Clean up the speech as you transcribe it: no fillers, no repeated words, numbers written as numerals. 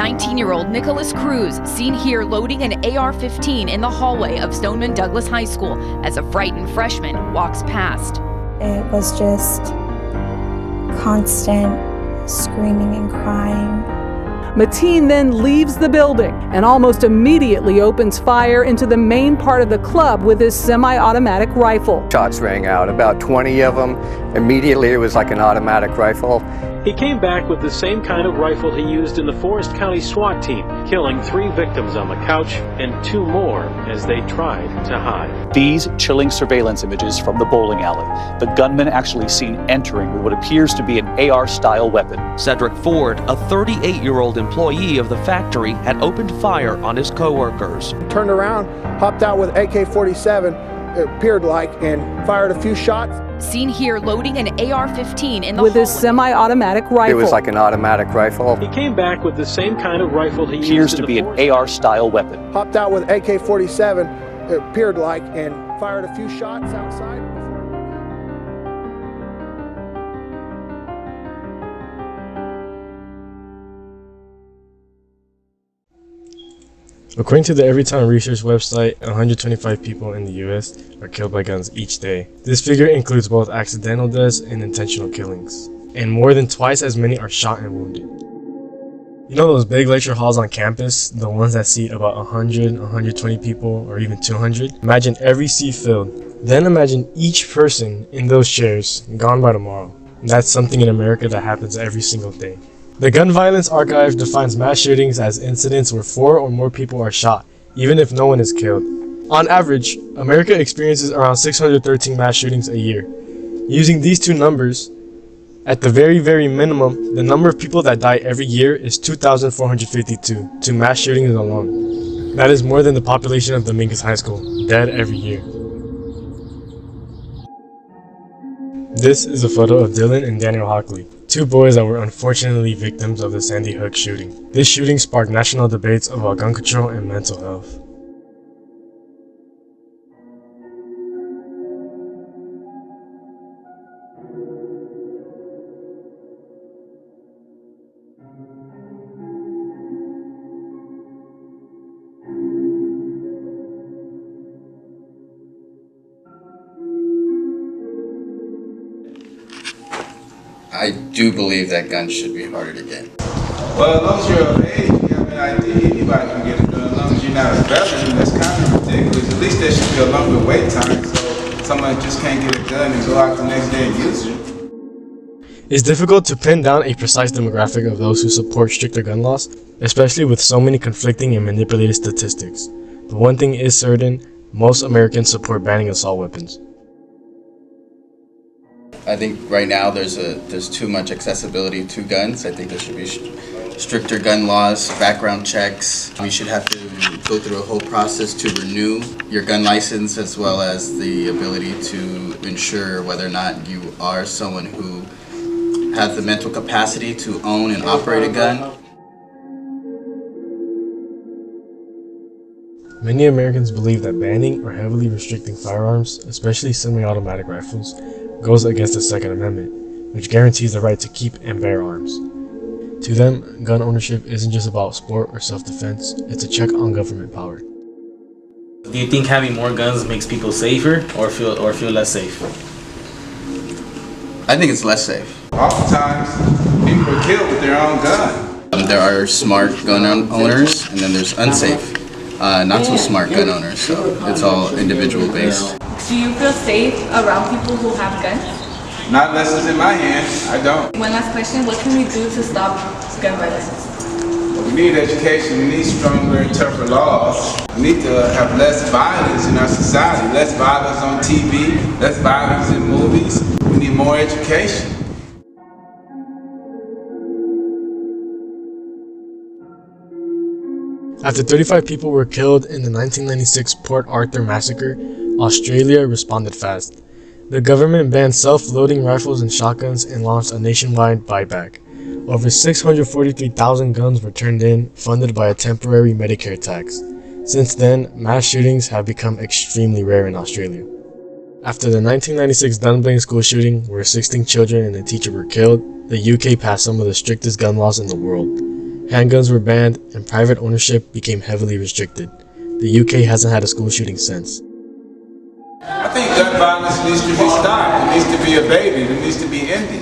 19-year-old Nicholas Cruz seen here loading an AR-15 in the hallway of Stoneman Douglas High School as a frightened freshman walks past. It was just constant screaming and crying. Mateen then leaves the building and almost immediately opens fire into the main part of the club with his semi-automatic rifle. Shots rang out, about 20 of them. Immediately it was like an automatic rifle. He came back with the same kind of rifle he used in the Forest County SWAT team, killing 3 victims on the couch and 2 more as they tried to hide. These chilling surveillance images from the bowling alley. The gunman actually seen entering with what appears to be an AR-style weapon. Cedric Ford, a 38-year-old employee of the factory, had opened fire on his co-workers. Turned around, hopped out with AK-47, it appeared like, and fired a few shots. Seen here loading an AR-15 in the with hallway. his semi-automatic rifle. It was like an automatic rifle. He came back with the same kind of rifle he Appears used to in be the an AR-style weapon. Hopped out with AK-47, it appeared like, and fired a few shots outside. According to the Everytown Research website, 125 people in the US are killed by guns each day. This figure includes both accidental deaths and intentional killings. And more than twice as many are shot and wounded. You know those big lecture halls on campus? The ones that seat about 100, 120 people, or even 200? Imagine every seat filled. Then imagine each person in those chairs gone by tomorrow. That's something in America that happens every single day. The Gun Violence Archive defines mass shootings as incidents where 4 or more people are shot, even if no one is killed. On average, America experiences around 613 mass shootings a year. Using these two numbers, at the very minimum, the number of people that die every year is 2,452 to mass shootings alone. That is more than the population of Dominguez High School, dead every year. This is a photo of Dylan and Daniel Hockley, 2 boys that were unfortunately victims of the Sandy Hook shooting. This shooting sparked national debates about gun control and mental health. I do believe that guns should be harder to get. Well, as long as you're of age, you have an ID, anybody can get a gun. As long as you're not a felon, that's kind of ridiculous. At least there should be a longer wait time so someone just can't get a gun and go out the next day and use it. It's difficult to pin down a precise demographic of those who support stricter gun laws, especially with so many conflicting and manipulated statistics. But one thing is certain, most Americans support banning assault weapons. I think right now there's too much accessibility to guns. I think there should be stricter gun laws, background checks. We should have to go through a whole process to renew your gun license, as well as the ability to ensure whether or not you are someone who has the mental capacity to own and operate a gun. Many Americans believe that banning or heavily restricting firearms, especially semi-automatic rifles, goes against the Second Amendment, which guarantees the right to keep and bear arms. To them, gun ownership isn't just about sport or self-defense, it's a check on government power. Do you think having more guns makes people safer or feel less safe? I think it's less safe. Oftentimes, people are killed with their own gun. There are smart gun owners, and then there's unsafe, not so smart gun owners, so it's all individual based. Do you feel safe around people who have guns? Not unless it's in my hand, I don't. One last question, what can we do to stop gun violence? Well, we need education, we need stronger and tougher laws. We need to have less violence in our society, less violence on TV, less violence in movies. We need more education. After 35 people were killed in the 1996 Port Arthur massacre, Australia responded fast. The government banned self-loading rifles and shotguns and launched a nationwide buyback. Over 643,000 guns were turned in, funded by a temporary Medicare tax. Since then, mass shootings have become extremely rare in Australia. After the 1996 Dunblane school shooting, where 16 children and a teacher were killed, the UK passed some of the strictest gun laws in the world. Handguns were banned and private ownership became heavily restricted. The UK hasn't had a school shooting since. I think gun violence needs to be stopped. It needs to be abated. It needs to be ended.